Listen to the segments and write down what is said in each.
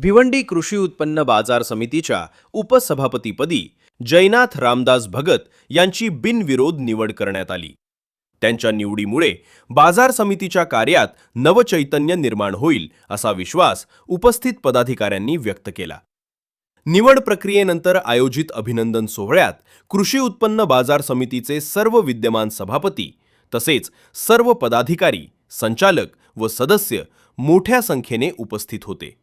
भिवंडी कृषी उत्पन्न बाजार समितीच्या उपसभापतीपदी जयनाथ रामदास भगत यांची बिनविरोध निवड करण्यात आली। त्यांच्या निवडीमुळे बाजार समितीच्या कार्यात नवचैतन्य निर्माण होईल असा विश्वास उपस्थित पदाधिकाऱ्यांनी व्यक्त केला। निवड प्रक्रियेनंतर आयोजित अभिनंदन सोहळ्यात कृषी उत्पन्न बाजार समितीचे सर्व विद्यमान सभापती तसेच सर्व पदाधिकारी, संचालक व सदस्य मोठ्या संख्येने उपस्थित होते।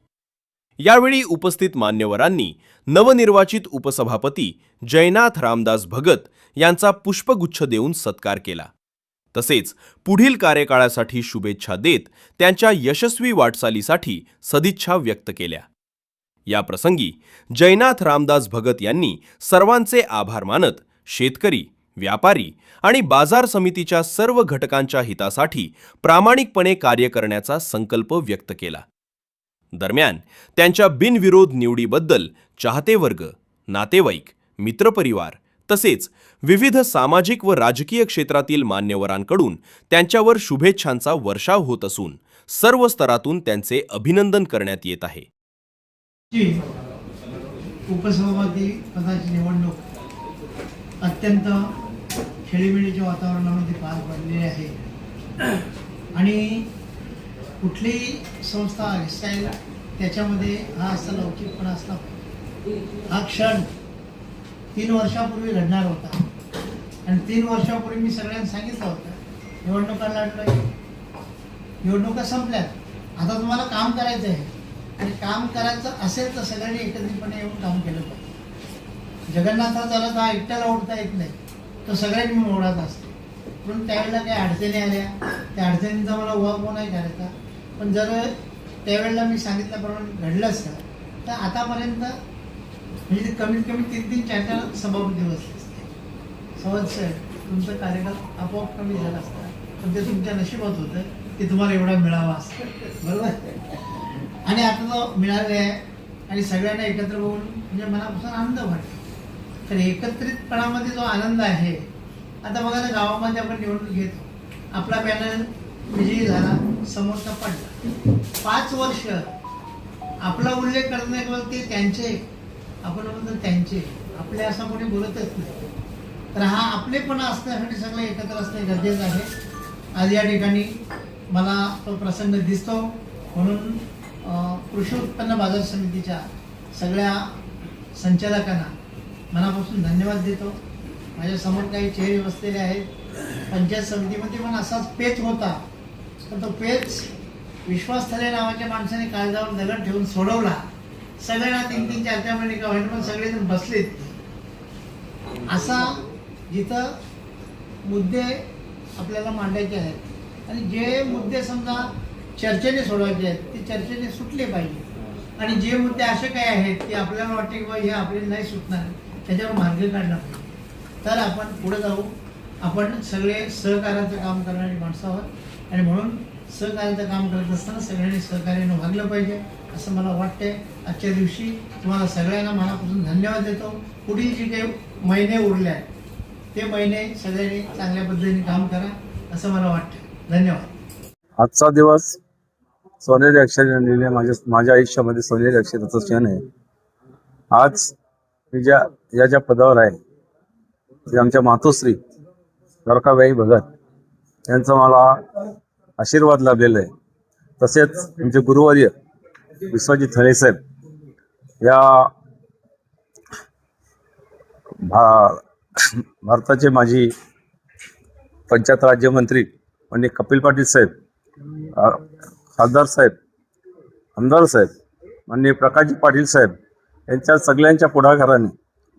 यावेळी उपस्थित मान्यवरांनी नवनिर्वाचित उपसभापती जयनाथ रामदास भगत यांचा पुष्पगुच्छ देऊन सत्कार केला। तसेच पुढील कार्यकाळासाठी शुभेच्छा देत त्यांच्या यशस्वी वाटचालीसाठी सदिच्छा व्यक्त केल्या। या प्रसंगी जयनाथ रामदास भगत यांनी सर्वांचे आभार मानत शेतकरी, व्यापारी आणि बाजार समितीच्या सर्व घटकांच्या हितासाठी प्रामाणिकपणे कार्य करण्याचा संकल्प व्यक्त केला। दरम्यान त्यांच्या बिनविरोध निवडीबद्दल चाहते वर्ग, नातेवाईक, मित्रपरिवार तसेच विविध सामाजिक व राजकीय क्षेत्रातील मान्यवरांकडून त्यांच्यावर शुभेच्छांचा वर्षाव होत असून सर्व स्तरातून त्यांचे अभिनंदन करण्यात येत आहे। उपसभापती पदाची निवडणूक अत्यंत खेळीमेळीच्या वातावरणामध्ये पार पडलेली आहे आणि कुठलीही संस्था असेल त्याच्यामध्ये हा असा लवचिकपणा असला हा क्षण 3 वर्षापूर्वी घडणार होता आणि 3 वर्षापूर्वी मी सगळ्यांना सांगितलं होतं निवडणुका लढल्या, निवडणुका संपल्यात, आता तुम्हाला काम करायचं आहे आणि काम करायचं असेल तर सगळ्यांनी एकत्रितपणे येऊन काम केलं पाहिजे। जगन्नाथाला तर एकट्याला ओढता येत नाही, तो सगळ्यांनी ओढत असतो। पण त्यावेळेला काही अडचणी आल्या, त्या अडचणींचा मला उहापोह नाही करायचा, पण जर त्यावेळेला मी सांगितल्याप्रमाणे घडलं असतं तर आतापर्यंत म्हणजे कमीत कमी 3-3, 4-4 सभापती बसले असते। सवत्सर तुमचं कार्यकाळ आपोआप कमी झाला असता, पण ते तुमच्या नशिबात होतं की तुम्हाला एवढा मिळावा असतं, बरोबर। आणि आता तो मिळाले आहे आणि सगळ्यांना एकत्र बघून म्हणजे मनापासून आनंद वाटतो। तर एकत्रितपणामध्ये जो आनंद आहे, आता बघा ना गावामध्ये आपण निवडणूक घेतो, आपला पॅनल विजयी झाला, समोरचा पडला, 5 वर्ष आपला उल्लेख करत नाही, केवळ ते त्यांचे, आपण म्हणतो त्यांचे, आपले असं कोणी बोलतच नाही। तर हा आपलेपणा असण्यासाठी सगळं एकत्र असणे गरजेचं आहे। आज या ठिकाणी मला तो प्रसंग दिसतो, म्हणून कृषी उत्पन्न बाजार समितीच्या सगळ्या संचालकांना मनापासून धन्यवाद देतो। माझ्या समोर काही चेहरे बसलेले आहेत। पंचायत समितीमध्ये पण असाच पेच होता, पण तो पेच विश्वास थले नावाच्या माणसाने काळजावर दगड ठेवून सोडवला। सगळ्यांना 3-3, 4-4 महिने का वाईट, पण सगळेजण बसलेत। असा जिथं मुद्दे आपल्याला मांडायचे आहेत आणि जे मुद्दे समजा चर्चेने सोडवायचे आहेत ते चर्चेने सुटले पाहिजे आणि जे मुद्दे असे काही आहेत की आपल्याला वाटते की हे आपल्याला नाही सुटणार, त्याच्यावर मार्ग काढला पाहिजे, तर आपण पुढे जाऊ। आपण सगळे सहकार्याचं काम करणारी माणसं आहोत आणि म्हणून सहकार्याचं काम करत असताना सगळ्यांनी सहकार्याने वागलं पाहिजे असं मला वाटतंय। आजच्या दिवशी तुम्हाला सगळ्यांना मनापासून धन्यवाद देतो। पुढील जे काही महिने उरले आहेत ते महिने सगळ्यांनी चांगल्या पद्धतीने काम करा असं मला वाटतं। धन्यवाद। आजचा दिवस सोनेरी अक्षराने लिहिले, माझ्या आयुष्यामध्ये सोनेरी अक्षराचा क्षण आहे। आज मी ज्या पदावर आहे ते आमच्या मातोश्री द्वारकाबाई भगत यांचा मला आशीर्वाद लाभलेला आहे। तसेच आमचे गुरुवर्य विश्वजित थळे साहेब या भारताचे माजी पंचायत राज्यमंत्री आणि कपिल पाटील साहेब, खासदार साहेब, आमदार साहेब आणि प्रकाशजी पाटील साहेब यांच्या सगळ्यांच्या पुढाकाराने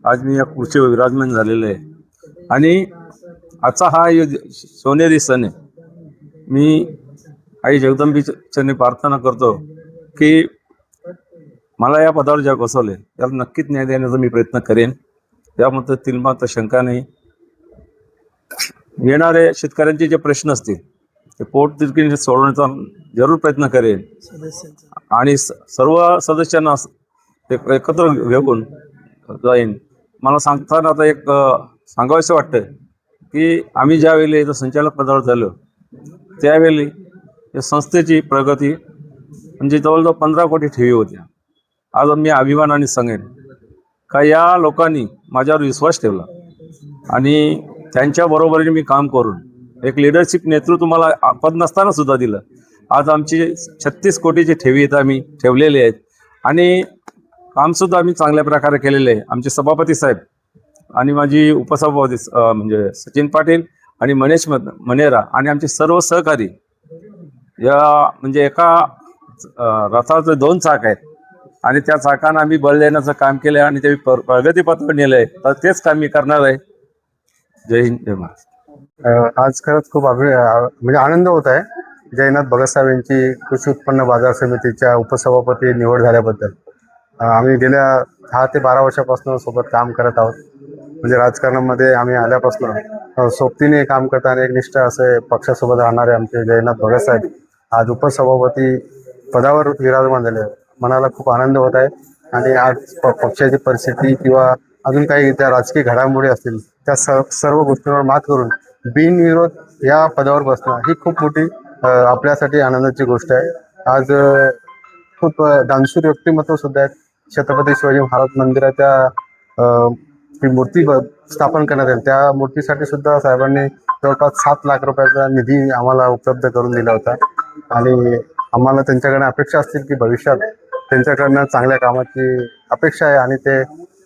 आज मी या खुर्चीवर विराजमान झालेले आहे आणि आजचा हा सोनेरी सण आहे। मी आई जगदंबेची प्रार्थना करतो की मला या पदावर ज्या बसवले त्याला नक्कीच न्याय देण्याचा मी प्रयत्न करेन, त्यामध्ये तिलमात्र शंका नाही। येणारे शेतकऱ्यांचे जे प्रश्न असतील ते पोटतिडकीने सोडवण्याचा जरूर प्रयत्न करेन आणि सर्व सदस्यांना एकत्र घेऊन जाईन। मला सांगताना आता एक सांगावंसं वाटतं की आम्ही ज्यावेळी इथं संचालक पदावर झालो त्यावेळी या संस्थेची प्रगती म्हणजे जवळजवळ 15 कोटी ठेवी होत्या आज मी अभिमानाने सांगेन का या लोकांनी माझ्यावर विश्वास ठेवला आणि त्यांच्या बरोबरीने मी काम करून एक लिडरशिप नेतृत्व मला पद नसताना सुद्धा दिलं. आज आमची 36 कोटीची ठेवी इथं आम्ही ठेवलेली आहेत आणि कामसुद्धा आम्ही चांगल्या प्रकारे केलेले आहे. आमचे सभापती साहेब आणि माझी उपसभापती म्हणजे सचिन पाटील आणि मनीष मनेरा आणि आमचे सर्व सहकारी या म्हणजे एका रथाचे 2 चाक आहेत आणि त्या चाकांना आम्ही बळ देण्याचं काम केलं आणि ते प्रगतीपथावर नेलं आहे. तर तेच काम मी करणार आहे. जय हिंद, जय महाराष्ट्र. आज खरंच खूप म्हणजे आनंद होत आहे जयनाथ भगत साहेब यांची कृषी उत्पन्न बाजार समितीच्या उपसभापती निवड झाल्याबद्दल. आम्ही गेल्या 10 ते 12 वर्षापासून सोबत काम करत आहोत. म्हणजे राजकारणामध्ये आम्ही आल्यापासून सोबतीने काम करताना एक निष्ठ असे पक्षासोबत राहणारे आमचे जयनाथ भगत साहेब आज उपसभापती पदावर विराजमान झाले. मनाला खूप आनंद होत आहे आणि आज पक्षाची परिस्थिती किंवा अजून काही त्या राजकीय घडामोडी असतील त्या सर्व गोष्टींवर मात करून बिनविरोध या पदावर बसणं ही खूप मोठी आपल्यासाठी आनंदाची गोष्ट आहे. आज खूप दानशूर व्यक्तिमत्व सुद्धा आहेत. छत्रपती शिवाजी महाराज मंदिराच्या ती मूर्ती स्थापन करण्यात येईल त्या मूर्तीसाठी सुद्धा साहेबांनी जवळपास 7 लाख रुपयाचा निधी आम्हाला उपलब्ध करून दिला होता आणि आम्हाला त्यांच्याकडनं अपेक्षा असतील की भविष्यात त्यांच्याकडनं चांगल्या कामाची अपेक्षा आहे आणि ते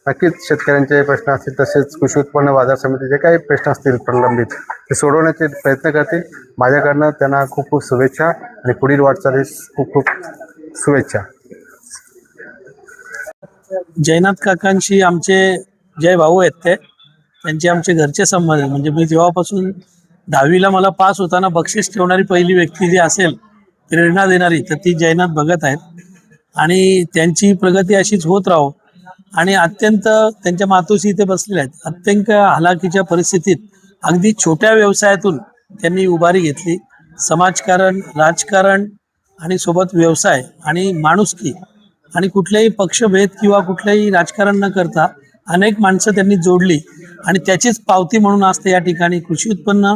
नक्कीच शेतकऱ्यांचे प्रश्न असतील तसेच कृषी उत्पन्न बाजार समितीचे काही प्रश्न असतील प्रलंबित ते सोडवण्याचे प्रयत्न करतील. माझ्याकडनं त्यांना खूप खूप शुभेच्छा आणि पुढील वाटचालीस खूप खूप शुभेच्छा. जयनाथ काकांशी आमचे जय भाऊ आहेत त्यांचे आमचे घरचे संबंध आहेत. म्हणजे मी जेव्हापासून 10वीला मला पास होताना बक्षीस ठेवणारी पहिली व्यक्ती जी असेल प्रेरणा देणारी तर ती जयनाथ भगत आहेत आणि त्यांची प्रगती अशीच होत राहो. आणि अत्यंत त्यांच्या मातोश्री इथे बसलेल्या आहेत. अत्यंत हालाकीच्या परिस्थितीत अगदी छोट्या व्यवसायातून त्यांनी उभारी घेतली. समाजकारण, राजकारण आणि सोबत व्यवसाय आणि माणुसकी आणि कुठलेही पक्षभेद किंवा कुठलेही राजकारण न करता अनेक माणसं त्यांनी जोडली आणि त्याचीच पावती म्हणून आज या ठिकाणी कृषी उत्पन्न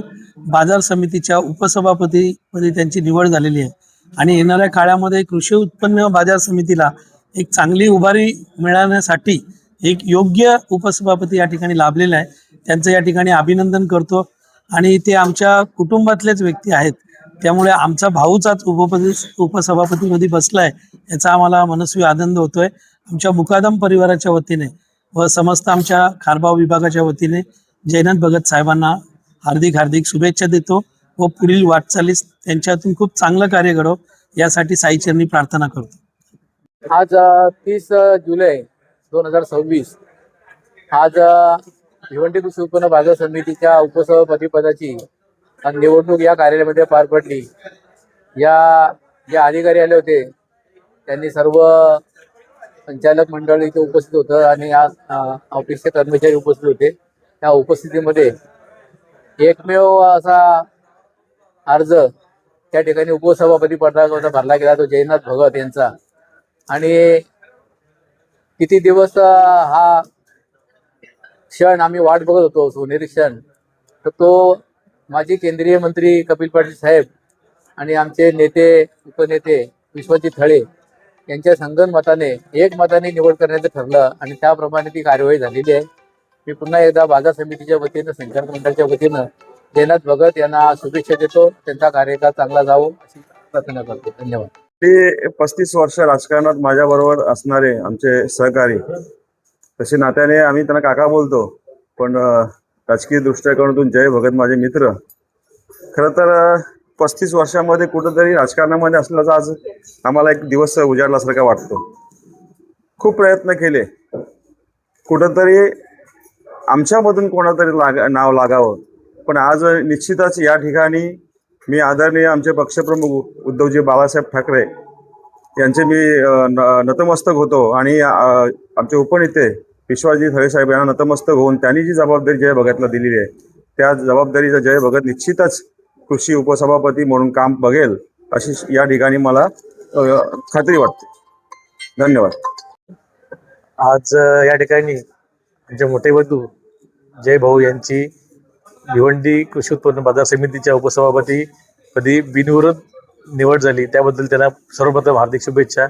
बाजार समितीच्या उपसभापतीपदी त्यांची निवड झालेली आहे. आणि येणाऱ्या काळामध्ये कृषी उत्पन्न बाजार समितीला एक चांगली उभारी मिळवण्यासाठी एक योग्य उपसभापती या ठिकाणी लाभलेला आहे. त्यांचं या ठिकाणी अभिनंदन करतो आणि ते आमच्या कुटुंबातलेच व्यक्ती आहेत. त्यामुळे आमचा भाऊचाच उपसभापतीमध्ये बसलाय याचा आम्हाला मनस्वी आनंद होतोय. आमच्या मुकादम परिवाराच्या वतीने व समस्त आमच्या खारबाव विभागाच्या वतीने जयनाथ भगत साहेबांना हार्दिक शुभेच्छा देतो व पुढील वाटचालीस त्यांच्यातून खूप चांगलं कार्य घडो यासाठी साईचरणी प्रार्थना करतो. आज 30 जुलै 2026 आज भिवंडी कृषी उत्पन्न बाजार समितीच्या उपसभापती पदाची निवडणूक या कार्यालयामध्ये पार पडली. या जे अधिकारी आले होते त्यांनी सर्व संचालक मंडळ इथे उपस्थित होतं आणि या ऑफिसचे कर्मचारी उपस्थित होते. त्या उपस्थितीमध्ये एकमेव असा अर्ज त्या ठिकाणी उपसभापती पदाकरता भरला गेला तो जयनाथ भगत यांचा. आणि किती दिवस हा क्षण आम्ही वाट बघत होतो, सोनेरी क्षण. तर तो माजी केंद्रीय मंत्री कपिल पाटील साहेब आणि आमचे नेते उपनेते विश्वजित थळे यांच्या संगनमताने एकमताने निवड करण्याचं ठरलं आणि त्याप्रमाणे ती कार्यवाही झालेली आहे. मी पुन्हा एकदा बाजार समितीच्या वतीनं संचालक मंडळाच्या वतीनं जयनाथ भगत यांना शुभेच्छा देतो. त्यांचा कार्यकाळ चांगला जावो अशी प्रार्थना करतो. धन्यवाद. ते 35 वर्ष राजकारणात माझ्याबरोबर असणारे आमचे सहकारी, तसे नात्याने आम्ही त्यांना काका बोलतो, पण राजकीय दृष्टिकोनातून जय भगत माझे मित्र. खरं तर 35 वर्षामध्ये कुठंतरी राजकारणामध्ये असल्याचा आज आम्हाला एक दिवस उजाडल्यासारखा वाटतो. खूप प्रयत्न केले, कुठंतरी आमच्यामधून कोणातरी नाव लागावं, पण आज निश्चितच या ठिकाणी मी आदरणीय आमचे पक्षप्रमुख उद्धवजी बाळासाहेब ठाकरे यांचे मी नतमस्तक होतो आणि आमचे उपनेते विश्वजित थळे साहेब यांना नतमस्तक होऊन त्यांनी जी जबाबदारी जय भगतला दिलेली आहे त्या जबाबदारीचा जय भगत निश्चितच कृषी उपसभापती म्हणून काम बघेल अशी या ठिकाणी मला खात्री वाटते. धन्यवाद. आज या ठिकाणी आमचे मोठे बंधू जय भाऊ यांची भिवंडी कृषी उत्पन्न बाजार समितीच्या उपसभापती पदी बिनविरोध निवड झाली, त्याबद्दल त्यांना सर्वप्रथम हार्दिक शुभेच्छा.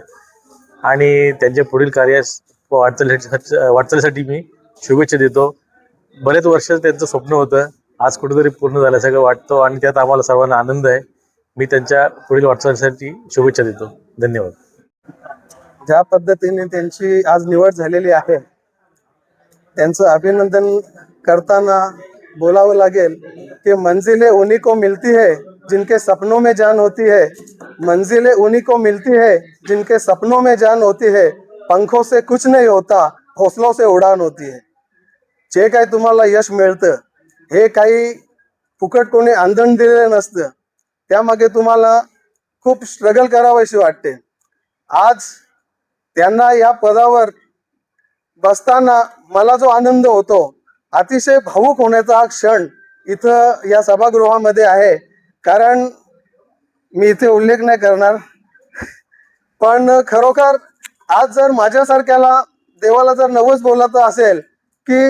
आणि त्यांच्या पुढील कार्यास वाटचालीसाठी मी शुभेच्छा देतो. बरेच वर्ष त्यांचं स्वप्न होतं, आज कुठेतरी पूर्ण झाल्यासारखं वाटतं आणि त्यात आम्हाला सर्वांना आनंद आहे. मी त्यांच्या पुढील वाटचालीसाठी शुभेच्छा देतो. धन्यवाद. ज्या पद्धतीने त्यांची आज निवड झालेली आहे त्यांचं अभिनंदन करताना बोलावं लागेल कि मंजिलें उन्हीं को मिलती है जिनके सपनों में जान होती है. मंजिलें उन्हीं को मिलती है जिनके सपनों में जान होती है. पंखों से कुछ नहीं होता, हौसलों से उडान होती है. जे काही तुम्हाला यश मिळतं हे काही फुकट कोणी आंदण दिलेलं नसतं, त्यामागे तुम्हाला खूप स्ट्रगल करावीशी वाटते. आज त्यांना या पदावर बसताना मला जो आनंद होतो, अतिशय भावुक होण्याचा हा क्षण इथं या सभागृहामध्ये आहे. कारण मी इथे उल्लेख नाही करणार, पण खरोखर आज जर माझ्यासारख्याला देवाला जर नवस बोलायचं असेल की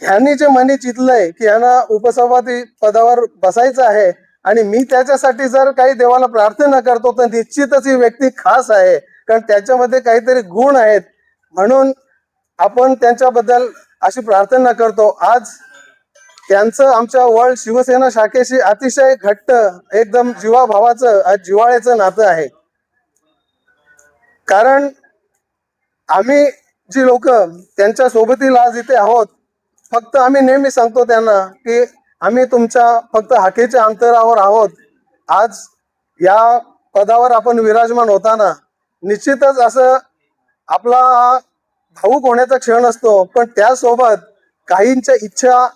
ह्यांनी जे मनी चितलंय की ह्यांना उपसभापती पदावर बसायचं आहे आणि मी त्याच्यासाठी जर काही देवाला प्रार्थना करतो तर निश्चितच ही व्यक्ती खास आहे, कारण त्याच्यामध्ये काहीतरी गुण आहेत. म्हणून आपण त्यांच्याबद्दल अशी प्रार्थना करतो. आज त्यांचं आमच्या वर्ल्ड शिवसेना शाखेशी अतिशय घट्ट एकदम जीवाभावाचं आज जिव्हाळ्याचं नातं आहे. कारण आम्ही जी लोक त्यांच्या सोबतीला आज इथे आहोत, फक्त आम्ही नेहमी सांगतो त्यांना की आम्ही तुमच्या फक्त हाकेच्या अंतरावर आहोत. आज या पदावर आपण विराजमान होताना निश्चितच असं आपला भावुक होण्याचा क्षण असतो, पण त्यासोबत काहींच्या इच्छा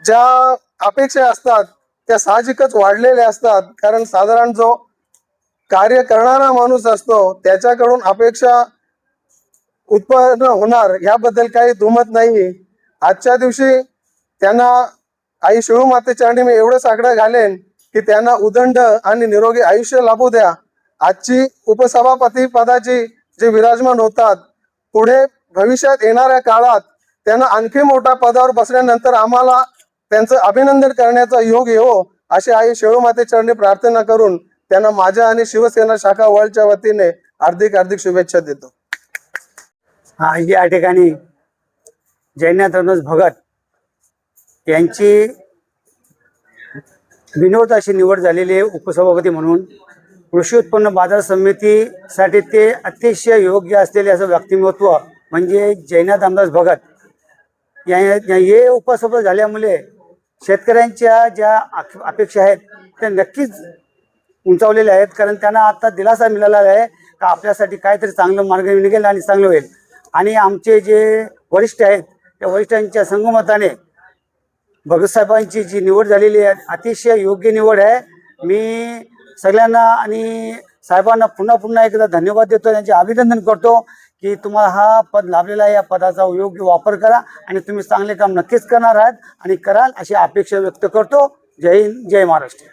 ज्या अपेक्षा असतात त्या साहजिकच वाढलेल्या असतात. कारण साधारण जो कार्य करणारा माणूस असतो त्याच्याकडून अपेक्षा उत्पन्न होणार याबद्दल काही दुमत नाही. आजच्या दिवशी त्यांना आई शिळू मातेचरणी मी एवढं साकडं घालेन की त्यांना उदंड आणि निरोगी आयुष्य लाभू द्या. आजची उपसभापती पदाची जे विराजमान होतात, पुढे भविष्यात येणाऱ्या काळात त्यांना आणखी मोठ्या पदावर बसल्यानंतर आम्हाला त्यांचं अभिनंदन करण्याचा योग येवो अशी आई शिळू मातेचरणी प्रार्थना करून त्यांना माझ्या आणि शिवसेना शाखा वर्ल्डच्या वतीने हार्दिक शुभेच्छा देतो. या ठिकाणी जयनाथ रामदास भगत यांची बिनविरोध अशी निवड झालेली आहे उपसभापती म्हणून. कृषी उत्पन्न बाजार समितीसाठी ते अतिशय योग्य असलेले असं व्यक्तिमत्व म्हणजे जयनाथ रामदास भगत. हे उपसभापती झाल्यामुळे शेतकऱ्यांच्या ज्या अपेक्षा आहेत त्या नक्कीच उंचावलेल्या आहेत. कारण त्यांना आता दिलासा मिळाला आहे का आपल्यासाठी काहीतरी चांगलं मार्ग निघेल आणि चांगलं होईल. आणि आमचे जे वरिष्ठ आहेत त्या वरिष्ठांच्या संगमताने भगतसाहेबांची जी निवड झालेली आहे अतिशय योग्य निवड आहे. मी सगळ्यांना आणि साहेबांना पुन्हा एकदा धन्यवाद देतो, त्यांचे अभिनंदन करतो की तुम्हाला हा पद लाभलेला आहे. या पदाचा योग्य वापर करा आणि तुम्ही चांगले काम नक्कीच करणार आहात आणि कराल अशी अपेक्षा व्यक्त करतो. जय हिंद, जय महाराष्ट्र.